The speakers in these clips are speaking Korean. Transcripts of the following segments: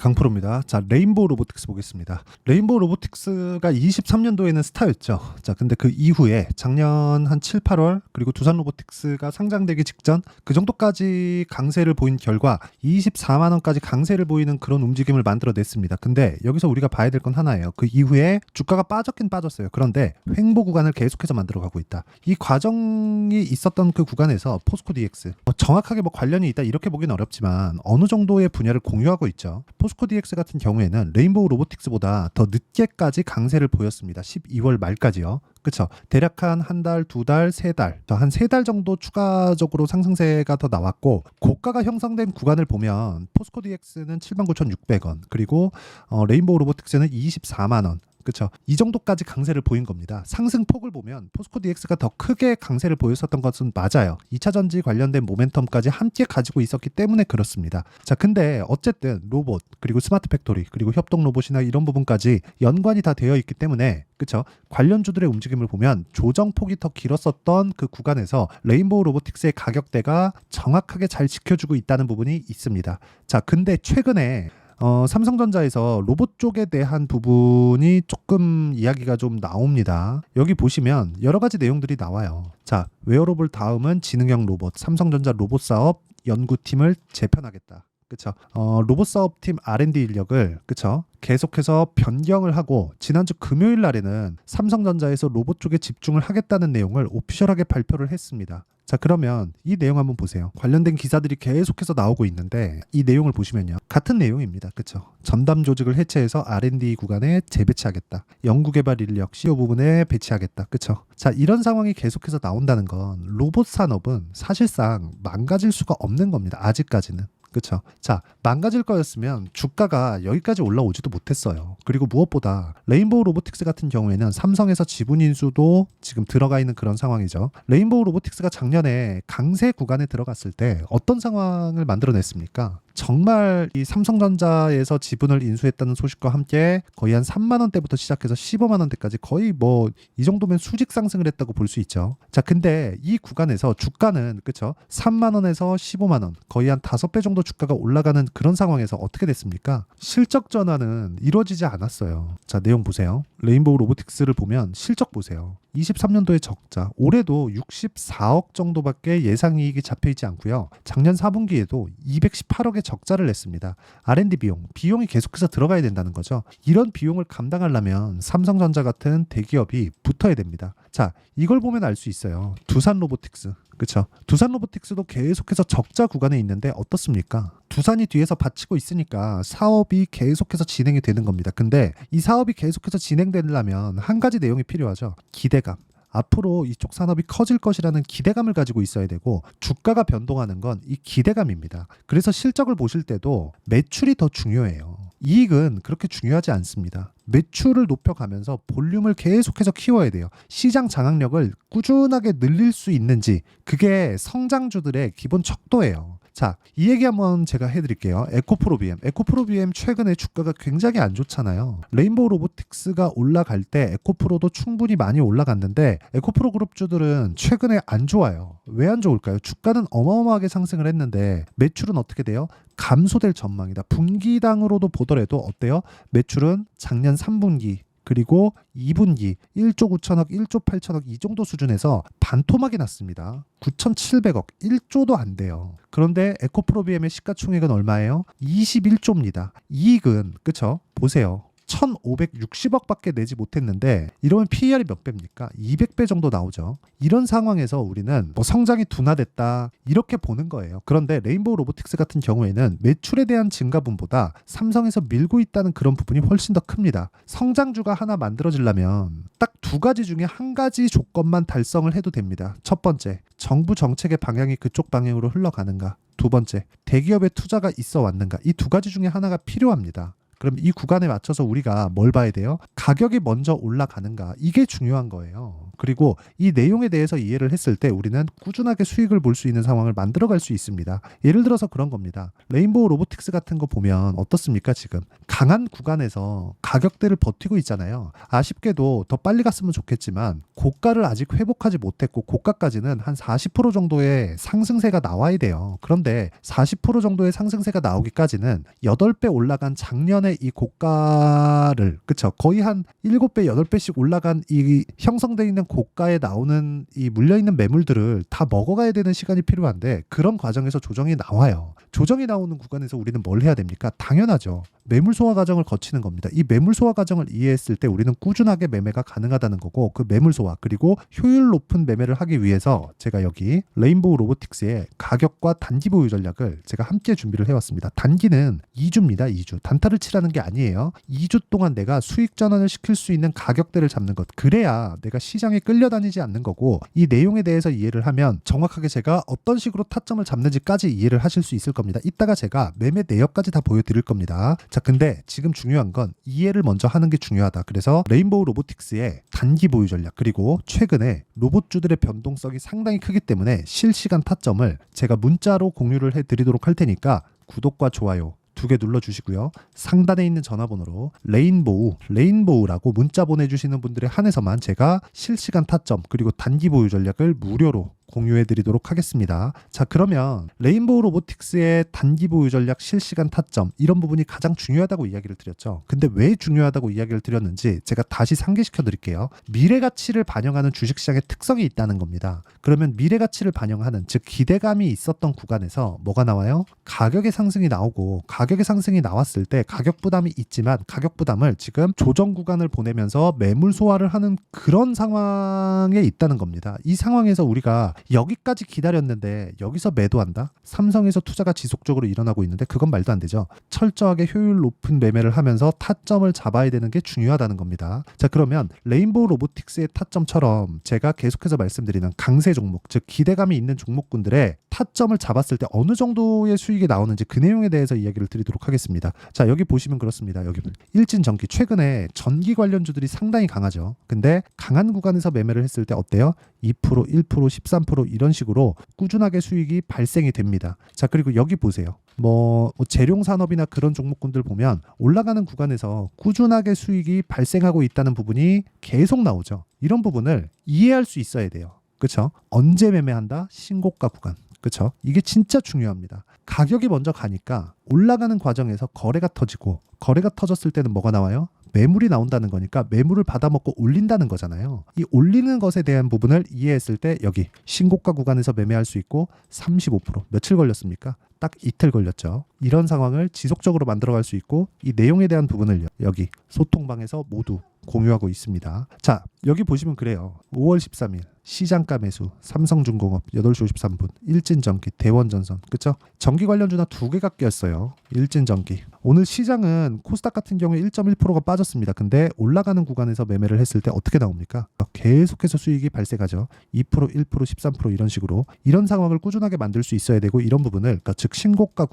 강프로입니다. 자, 레인보우 로보틱스 보겠습니다. 레인보우 로보틱스가 23년도에는 스타였죠. 자, 근데 그 이후에 작년 한 7, 8월 그리고 두산 로보틱스가 상장되기 직전 그 정도까지 강세를 보인 결과 24만 원까지 강세를 보이는 그런 움직임을 만들어냈습니다. 근데 여기서 우리가 봐야 될 건 하나예요. 그 이후에 주가가 빠졌긴 빠졌어요. 그런데 횡보 구간을 계속해서 만들어가고 있다. 이 과정이 있었던 그 구간에서 포스코 DX 정확하게 뭐 관련이 있다 이렇게 보기는 어렵지만 어느 정도의 분야를 공유하고 있죠. 포스코 DX 같은 경우에는 레인보우 로보틱스보다 더 늦게까지 강세를 보였습니다. 12월 말까지요. 그쵸? 대략 한 달, 두 달, 세 달, 한 세 달 정도 추가적으로 상승세가 더 나왔고 고가가 형성된 구간을 보면 포스코 DX는 79,600원 그리고 레인보우 로보틱스는 24만 원. 그렇죠. 이 정도까지 강세를 보인 겁니다. 상승폭을 보면 포스코 DX가 더 크게 강세를 보였었던 것은 맞아요. 2차 전지 관련된 모멘텀까지 함께 가지고 있었기 때문에 그렇습니다. 자, 근데 어쨌든 로봇 그리고 스마트 팩토리 그리고 협동 로봇이나 이런 부분까지 연관이 다 되어 있기 때문에 그렇죠. 관련주들의 움직임을 보면 조정폭이 더 길었었던 그 구간에서 레인보우 로보틱스의 가격대가 정확하게 잘 지켜주고 있다는 부분이 있습니다. 자, 근데 최근에 삼성전자에서 로봇 쪽에 대한 부분이 조금 이야기가 좀 나옵니다. 여기 보시면 여러 가지 내용들이 나와요. 자, 웨어러블 다음은 지능형 로봇, 삼성전자 로봇 사업 연구팀을 재편하겠다. 그쵸? 로봇 사업팀 R&D 인력을 그쵸? 계속해서 변경을 하고 지난주 금요일 날에는 삼성전자에서 로봇 쪽에 집중을 하겠다는 내용을 오피셜하게 발표를 했습니다. 자, 그러면 이 내용 한번 보세요. 관련된 기사들이 계속해서 나오고 있는데 이 내용을 보시면요. 같은 내용입니다. 그쵸? 전담 조직을 해체해서 R&D 구간에 재배치하겠다. 연구개발 인력 CEO 부분에 배치하겠다. 그쵸? 자, 이런 상황이 계속해서 나온다는 건 로봇 산업은 사실상 망가질 수가 없는 겁니다. 아직까지는. 그렇죠. 자, 망가질 거였으면 주가가 여기까지 올라오지도 못했어요. 그리고 무엇보다 레인보우 로보틱스 같은 경우에는 삼성에서 지분 인수도 지금 들어가 있는 그런 상황이죠. 레인보우 로보틱스가 작년에 강세 구간에 들어갔을 때 어떤 상황을 만들어냈습니까? 정말 이 삼성전자에서 지분을 인수했다는 소식과 함께 거의 한 3만 원대부터 시작해서 15만 원대까지 거의 뭐 이 정도면 수직 상승을 했다고 볼 수 있죠. 자, 근데 이 구간에서 주가는 그쵸? 3만 원에서 15만 원 거의 한 5배 정도 주가가 올라가는 그런 상황에서 어떻게 됐습니까? 실적 전환은 이루어지지 않았어요. 자, 내용 보세요. 레인보우 로보틱스를 보면 실적 보세요. 23년도의 적자, 올해도 64억 정도밖에 예상이익이 잡혀있지 않고요. 작년 4분기에도 218억의 적자를 냈습니다. R&D 비용이 계속해서 들어가야 된다는 거죠. 이런 비용을 감당하려면 삼성전자 같은 대기업이 붙어야 됩니다. 자, 이걸 보면 알 수 있어요. 두산 로보틱스. 그렇죠. 두산 로보틱스도 계속해서 적자 구간에 있는데 어떻습니까? 두산이 뒤에서 받치고 있으니까 사업이 계속해서 진행이 되는 겁니다. 근데 이 사업이 계속해서 진행되려면 한 가지 내용이 필요하죠. 기대감. 앞으로 이쪽 산업이 커질 것이라는 기대감을 가지고 있어야 되고 주가가 변동하는 건 이 기대감입니다. 그래서 실적을 보실 때도 매출이 더 중요해요. 이익은 그렇게 중요하지 않습니다. 매출을 높여가면서 볼륨을 계속해서 키워야 돼요. 시장 장악력을 꾸준하게 늘릴 수 있는지 그게 성장주들의 기본 척도예요. 자, 이 얘기 한번 제가 해드릴게요. 에코프로 BM 최근에 주가가 굉장히 안 좋잖아요. 레인보우 로보틱스가 올라갈 때 에코프로도 충분히 많이 올라갔는데 에코프로 그룹주들은 최근에 안 좋아요. 왜 안 좋을까요? 주가는 어마어마하게 상승을 했는데 매출은 어떻게 돼요? 감소될 전망이다. 분기당으로도 보더라도 어때요? 매출은 작년 3분기 그리고 2분기 1조 9천억, 1조 8천억 이 정도 수준에서 반토막이 났습니다. 9,700억, 1조도 안 돼요. 그런데 에코프로 BM의 시가총액은 얼마예요? 21조입니다. 이익은 그쵸? 보세요. 1,560억밖에 내지 못했는데 이러면 PER이 몇 배입니까? 200배 정도 나오죠. 이런 상황에서 우리는 뭐 성장이 둔화됐다 이렇게 보는 거예요. 그런데 레인보우 로보틱스 같은 경우에는 매출에 대한 증가분보다 삼성에서 밀고 있다는 그런 부분이 훨씬 더 큽니다. 성장주가 하나 만들어지려면 딱 두 가지 중에 한 가지 조건만 달성을 해도 됩니다. 첫 번째, 정부 정책의 방향이 그쪽 방향으로 흘러가는가. 두 번째, 대기업의 투자가 있어 왔는가. 이 두 가지 중에 하나가 필요합니다. 그럼 이 구간에 맞춰서 우리가 뭘 봐야 돼요? 가격이 먼저 올라가는가? 이게 중요한 거예요. 그리고 이 내용에 대해서 이해를 했을 때 우리는 꾸준하게 수익을 볼 수 있는 상황을 만들어갈 수 있습니다. 예를 들어서 그런 겁니다. 레인보우 로보틱스 같은 거 보면 어떻습니까? 지금 강한 구간에서 가격대를 버티고 있잖아요. 아쉽게도 더 빨리 갔으면 좋겠지만 고가를 아직 회복하지 못했고 고가까지는 한 40% 정도의 상승세가 나와야 돼요. 그런데 40% 정도의 상승세가 나오기까지는 8배 올라간 작년에 이 고가를, 그쵸? 거의 한 7배, 8배씩 올라간 이 형성되어 있는 고가에 나오는 이 물려있는 매물들을 다 먹어가야 되는 시간이 필요한데 그런 과정에서 조정이 나와요. 조정이 나오는 구간에서 우리는 뭘 해야 됩니까? 당연하죠. 매물 소화 과정을 거치는 겁니다. 이 매물 소화 과정을 이해했을 때 우리는 꾸준하게 매매가 가능하다는 거고, 그 매물 소화 그리고 효율 높은 매매를 하기 위해서 제가 여기 레인보우 로보틱스의 가격과 단기 보유 전략을 제가 함께 준비를 해왔습니다. 단기는 2주입니다. 2주. 단타를 치라는 게 아니에요. 2주 동안 내가 수익 전환을 시킬 수 있는 가격대를 잡는 것. 그래야 내가 시장에 끌려다니지 않는 거고, 이 내용에 대해서 이해를 하면 정확하게 제가 어떤 식으로 타점을 잡는지까지 이해를 하실 수 있을 겁니다. 이따가 제가 매매 내역까지 다 보여드릴 겁니다. 자, 근데 지금 중요한 건 이해를 먼저 하는 게 중요하다. 그래서 레인보우 로보틱스의 단기 보유 전략, 그리고 최근에 로봇주들의 변동성이 상당히 크기 때문에 실시간 타점을 제가 문자로 공유를 해드리도록 할 테니까 구독과 좋아요 2개 눌러주시고요. 상단에 있는 전화번호로 레인보우라고 문자 보내주시는 분들에 한해서만 제가 실시간 타점 그리고 단기 보유 전략을 무료로 공유해 드리도록 하겠습니다. 자, 그러면 레인보우 로보틱스의 단기 보유 전략 실시간 타점, 이런 부분이 가장 중요하다고 이야기를 드렸죠. 근데 왜 중요하다고 이야기를 드렸는지 제가 다시 상기시켜 드릴게요. 미래 가치를 반영하는 주식시장의 특성이 있다는 겁니다. 그러면 미래 가치를 반영하는, 즉 기대감이 있었던 구간에서 뭐가 나와요? 가격의 상승이 나오고, 가격의 상승이 나왔을 때 가격 부담이 있지만 가격 부담을 지금 조정 구간을 보내면서 매물 소화를 하는 그런 상황에 있다는 겁니다. 이 상황에서 우리가 여기까지 기다렸는데 여기서 매도한다? 삼성에서 투자가 지속적으로 일어나고 있는데 그건 말도 안 되죠. 철저하게 효율 높은 매매를 하면서 타점을 잡아야 되는 게 중요하다는 겁니다. 자, 그러면 레인보우 로보틱스의 타점처럼 제가 계속해서 말씀드리는 강세 종목, 즉 기대감이 있는 종목군들의 타점을 잡았을 때 어느 정도의 수익이 나오는지 그 내용에 대해서 이야기를 드리도록 하겠습니다. 자, 여기 보시면 그렇습니다. 여기 일진전기, 최근에 전기 관련주들이 상당히 강하죠. 근데 강한 구간에서 매매를 했을 때 어때요? 2%, 1%, 13% 이런 식으로 꾸준하게 수익이 발생이 됩니다. 자, 그리고 여기 보세요. 뭐 재룡 산업이나 그런 종목군들 보면 올라가는 구간에서 꾸준하게 수익이 발생하고 있다는 부분이 계속 나오죠. 이런 부분을 이해할 수 있어야 돼요. 그렇죠? 언제 매매한다? 신고가 구간. 그렇죠? 이게 진짜 중요합니다. 가격이 먼저 가니까 올라가는 과정에서 거래가 터지고, 거래가 터졌을 때는 뭐가 나와요? 매물이 나온다는 거니까 매물을 받아먹고 올린다는 거잖아요. 이 올리는 것에 대한 부분을 이해했을 때 여기 신고가 구간에서 매매할 수 있고, 35% 며칠 걸렸습니까? 딱 이틀 걸렸죠. 이런 상황을 지속적으로 만들어갈 수 있고, 이 내용에 대한 부분을 여기 소통방에서 모두 공유하고 있습니다. 자, 여기 보시면 그래요. 5월 13일 시장가 매수, 삼성중공업 8시 53분, 일진전기, 대원전선, 그쵸? 전기 관련주나 2개가 끼었어요. 일진전기. 오늘 시장은 코스닥 같은 경우에 1.1%가 빠졌습니다. 근데 올라가는 구간에서 매매를 했을 때 어떻게 나옵니까? 계속해서 수익이 발생하죠. 2%, 1%, 13% 이런 식으로. 이런 상황을 꾸준하게 만들 수 있어야 되고, 이런 부분을, 그러니까 즉 신고가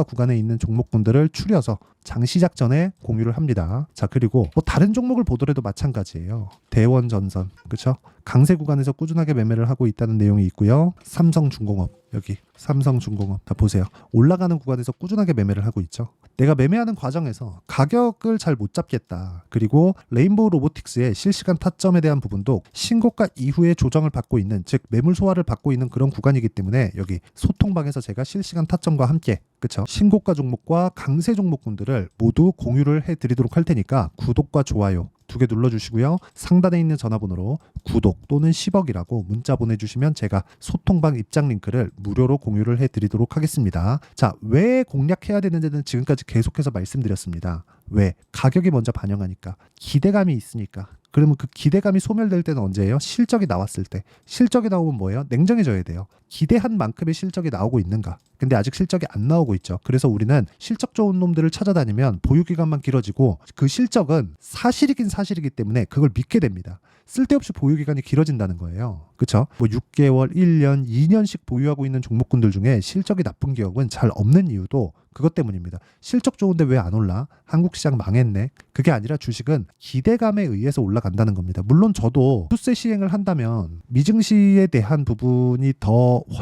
구간에 있는 종목군들을 추려서 장 시작 전에 공유를 합니다. 자, 그리고 뭐 다른 종목을 보더라도 마찬가지예요. 대원전선, 그렇죠? 강세 구간에서 꾸준하게 매매를 하고 있다는 내용이 있고요. 삼성중공업, 여기 삼성중공업 다 보세요. 올라가는 구간에서 꾸준하게 매매를 하고 있죠. 내가 매매하는 과정에서 가격을 잘 못 잡겠다. 그리고 레인보우 로보틱스의 실시간 타점에 대한 부분도 신고가 이후에 조정을 받고 있는, 즉 매물 소화를 받고 있는 그런 구간이기 때문에 여기 소통방에서 제가 실시간 타점과 함께, 그쵸? 신고가 종목과 강세 종목군들을 모두 공유를 해드리도록 할 테니까 구독과 좋아요 2개 눌러주시고요. 상단에 있는 전화번호로 구독 또는 10억이라고 문자 보내주시면 제가 소통방 입장 링크를 무료로 공유를 해드리도록 하겠습니다. 자, 왜 공략해야 되는지는 지금까지 계속해서 말씀드렸습니다. 왜? 가격이 먼저 반영하니까, 기대감이 있으니까. 그러면 그 기대감이 소멸될 때는 언제예요? 실적이 나왔을 때. 실적이 나오면 뭐예요? 냉정해져야 돼요. 기대한 만큼의 실적이 나오고 있는가? 근데 아직 실적이 안 나오고 있죠. 그래서 우리는 실적 좋은 놈들을 찾아다니면 보유기간만 길어지고, 그 실적은 사실이긴 사실이기 때문에 그걸 믿게 됩니다. 쓸데없이 보유기간이 길어진다는 거예요. 그쵸? 뭐 6개월, 1년, 2년씩 보유하고 있는 종목군들 중에 실적이 나쁜 기업은 잘 없는 이유도 그것 때문입니다. 실적 좋은데 왜 안 올라? 한국 시장 망했네. 그게 아니라 주식은 기대감에 의해서 올라간다는 겁니다. 물론 저도 투세 시행을 한다면 미증시에 대한 부분이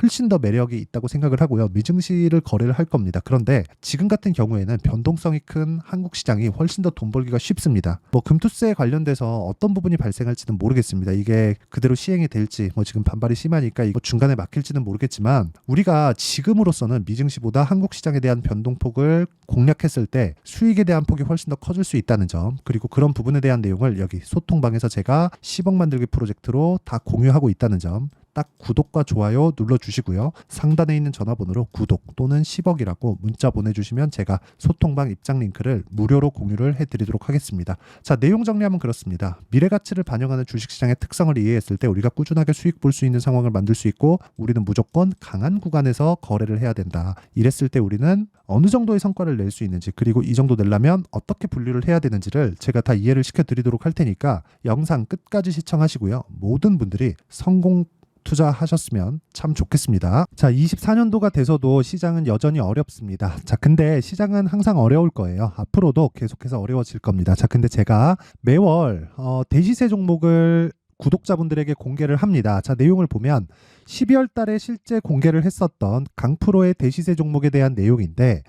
훨씬 더 매력이 있다고 생각을 하고요. 미증시를 거래를 할 겁니다. 그런데 지금 같은 경우에는 변동성이 큰 한국 시장이 훨씬 더 돈 벌기가 쉽습니다. 뭐 금투세에 관련돼서 어떤 부분이 발생할지는 모르겠습니다. 이게 그대로 시행이 될지 뭐 지금 반발이 심하니까 이거 중간에 막힐지는 모르겠지만 우리가 지금으로서는 미증시보다 한국 시장에 대한 변동폭을 공략했을 때 수익에 대한 폭이 훨씬 더 커질 수 있다는 점, 그리고 그런 부분에 대한 내용을 여기 소통방에서 제가 10억 만들기 프로젝트로 다 공유하고 있다는 점, 딱 구독과 좋아요 눌러주시고요. 상단에 있는 전화번호로 구독 또는 10억이라고 문자 보내주시면 제가 소통방 입장 링크를 무료로 공유를 해드리도록 하겠습니다. 자, 내용 정리하면 그렇습니다. 미래가치를 반영하는 주식시장의 특성을 이해했을 때 우리가 꾸준하게 수익 볼 수 있는 상황을 만들 수 있고, 우리는 무조건 강한 구간에서 거래를 해야 된다. 이랬을 때 우리는 어느 정도의 성과를 낼 수 있는지, 그리고 이 정도 내려면 어떻게 분류를 해야 되는지를 제가 다 이해를 시켜드리도록 할 테니까 영상 끝까지 시청하시고요. 모든 분들이 성공 투자하셨으면 참 좋겠습니다. 자, 24년도가 돼서도 시장은 여전히 어렵습니다. 자, 근데 시장은 항상 어려울 거예요. 앞으로도 계속해서 어려워질 겁니다. 자, 근데 제가 매월 대시세 종목을 구독자분들에게 공개를 합니다. 자, 내용을 보면 12월 달에 실제 공개를 했었던 강프로의 대시세 종목에 대한 내용인데,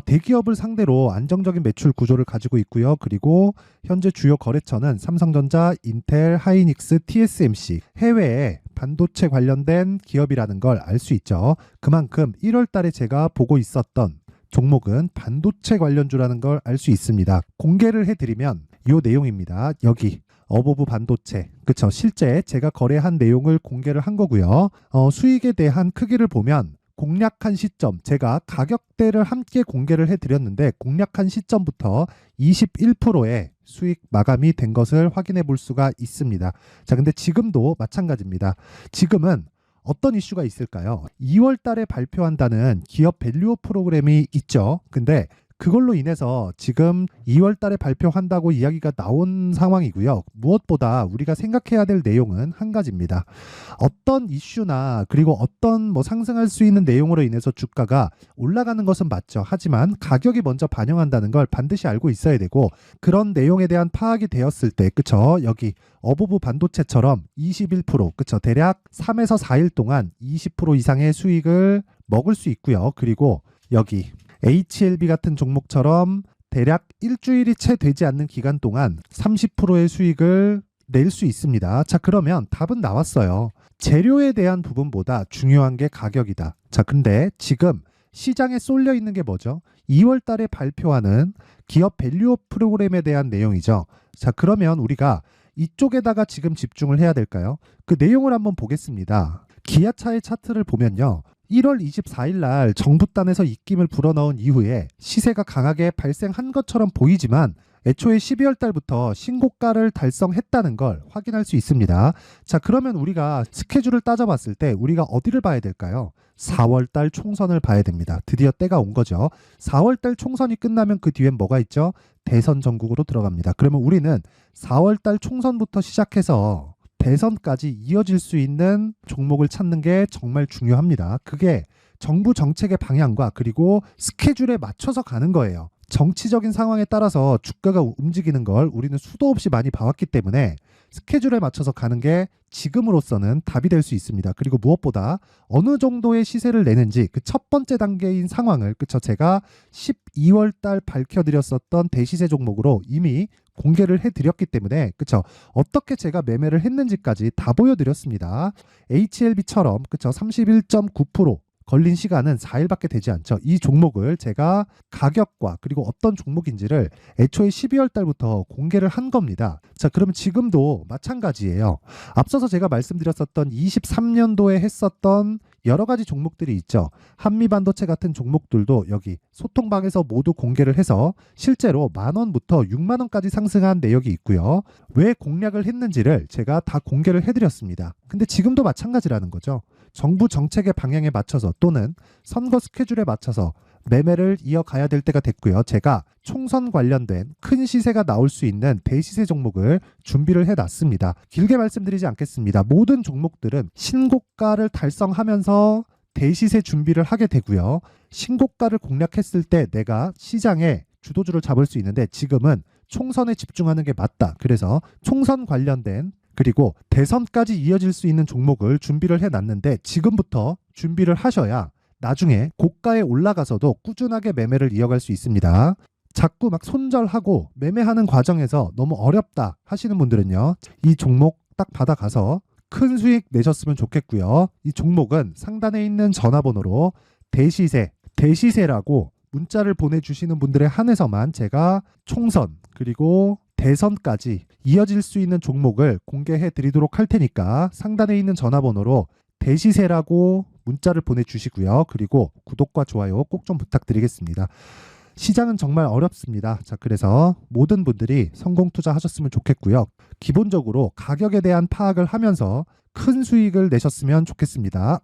대기업을 상대로 안정적인 매출 구조를 가지고 있고요. 그리고 현재 주요 거래처는 삼성전자, 인텔, 하이닉스, TSMC, 해외에 반도체 관련된 기업이라는 걸 알 수 있죠. 그만큼 1월 달에 제가 보고 있었던 종목은 반도체 관련주라는 걸 알 수 있습니다. 공개를 해드리면 이 내용입니다. 여기 어보브 반도체, 그쵸? 실제 제가 거래한 내용을 공개를 한 거고요. 수익에 대한 크기를 보면 공략한 시점, 제가 가격대를 함께 공개를 해드렸는데 공략한 시점부터 21%의 수익 마감이 된 것을 확인해 볼 수가 있습니다. 자, 근데 지금도 마찬가지입니다. 지금은 어떤 이슈가 있을까요? 2월 달에 발표한다는 기업 밸류업 프로그램이 있죠. 근데 그걸로 인해서 지금 2월 달에 발표한다고 이야기가 나온 상황이고요. 무엇보다 우리가 생각해야 될 내용은 한 가지입니다. 어떤 이슈나 그리고 어떤 뭐 상승할 수 있는 내용으로 인해서 주가가 올라가는 것은 맞죠. 하지만 가격이 먼저 반영한다는 걸 반드시 알고 있어야 되고, 그런 내용에 대한 파악이 되었을 때, 그쵸? 여기 어보브 반도체처럼 21%, 그쵸? 대략 3에서 4일 동안 20% 이상의 수익을 먹을 수 있고요. 그리고 여기 HLB 같은 종목처럼 대략 일주일이 채 되지 않는 기간 동안 30%의 수익을 낼 수 있습니다. 자, 그러면 답은 나왔어요. 재료에 대한 부분보다 중요한 게 가격이다. 자, 근데 지금 시장에 쏠려 있는 게 뭐죠? 2월 달에 발표하는 기업 밸류업 프로그램에 대한 내용이죠. 자, 그러면 우리가 이쪽에다가 지금 집중을 해야 될까요? 그 내용을 한번 보겠습니다. 기아차의 차트를 보면요. 1월 24일 날 정부단에서 입김을 불어넣은 이후에 시세가 강하게 발생한 것처럼 보이지만 애초에 12월 달부터 신고가를 달성했다는 걸 확인할 수 있습니다. 자, 그러면 우리가 스케줄을 따져봤을 때 우리가 어디를 봐야 될까요? 4월 달 총선을 봐야 됩니다. 드디어 때가 온 거죠. 4월 달 총선이 끝나면 그 뒤엔 뭐가 있죠? 대선 전국으로 들어갑니다. 그러면 우리는 4월 달 총선부터 시작해서 대선까지 이어질 수 있는 종목을 찾는 게 정말 중요합니다. 그게 정부 정책의 방향과 그리고 스케줄에 맞춰서 가는 거예요. 정치적인 상황에 따라서 주가가 움직이는 걸 우리는 수도 없이 많이 봐왔기 때문에 스케줄에 맞춰서 가는 게 지금으로서는 답이 될 수 있습니다. 그리고 무엇보다 어느 정도의 시세를 내는지 그 첫 번째 단계인 상황을, 그쵸? 제가 12월 달 밝혀드렸었던 대시세 종목으로 이미 공개를 해드렸기 때문에, 그쵸? 어떻게 제가 매매를 했는지까지 다 보여드렸습니다. HLB처럼, 그쵸? 31.9% 걸린 시간은 4일밖에 되지 않죠. 이 종목을 제가 가격과 그리고 어떤 종목인지를 애초에 12월 달부터 공개를 한 겁니다. 자, 그러면 지금도 마찬가지예요. 앞서서 제가 말씀드렸었던 23년도에 했었던 여러 가지 종목들이 있죠. 한미반도체 같은 종목들도 여기 소통방에서 모두 공개를 해서 실제로 10,000원부터 60,000원까지 상승한 내역이 있고요. 왜 공략을 했는지를 제가 다 공개를 해드렸습니다. 근데 지금도 마찬가지라는 거죠. 정부 정책의 방향에 맞춰서 또는 선거 스케줄에 맞춰서 매매를 이어가야 될 때가 됐고요. 제가 총선 관련된 큰 시세가 나올 수 있는 대시세 종목을 준비를 해놨습니다. 길게 말씀드리지 않겠습니다. 모든 종목들은 신고가를 달성하면서 대시세 준비를 하게 되고요. 신고가를 공략했을 때 내가 시장에 주도주를 잡을 수 있는데 지금은 총선에 집중하는 게 맞다. 그래서 총선 관련된 그리고 대선까지 이어질 수 있는 종목을 준비를 해놨는데 지금부터 준비를 하셔야 나중에 고가에 올라가서도 꾸준하게 매매를 이어갈 수 있습니다. 자꾸 막 손절하고 매매하는 과정에서 너무 어렵다 하시는 분들은요. 이 종목 딱 받아가서 큰 수익 내셨으면 좋겠고요. 이 종목은 상단에 있는 전화번호로 대시세라고 문자를 보내주시는 분들에 한해서만 제가 총선 그리고 대선까지 이어질 수 있는 종목을 공개해 드리도록 할 테니까 상단에 있는 전화번호로 대시세라고 문자를 보내주시고요. 그리고 구독과 좋아요 꼭 좀 부탁드리겠습니다. 시장은 정말 어렵습니다. 자, 그래서 모든 분들이 성공 투자하셨으면 좋겠고요. 기본적으로 가격에 대한 파악을 하면서 큰 수익을 내셨으면 좋겠습니다.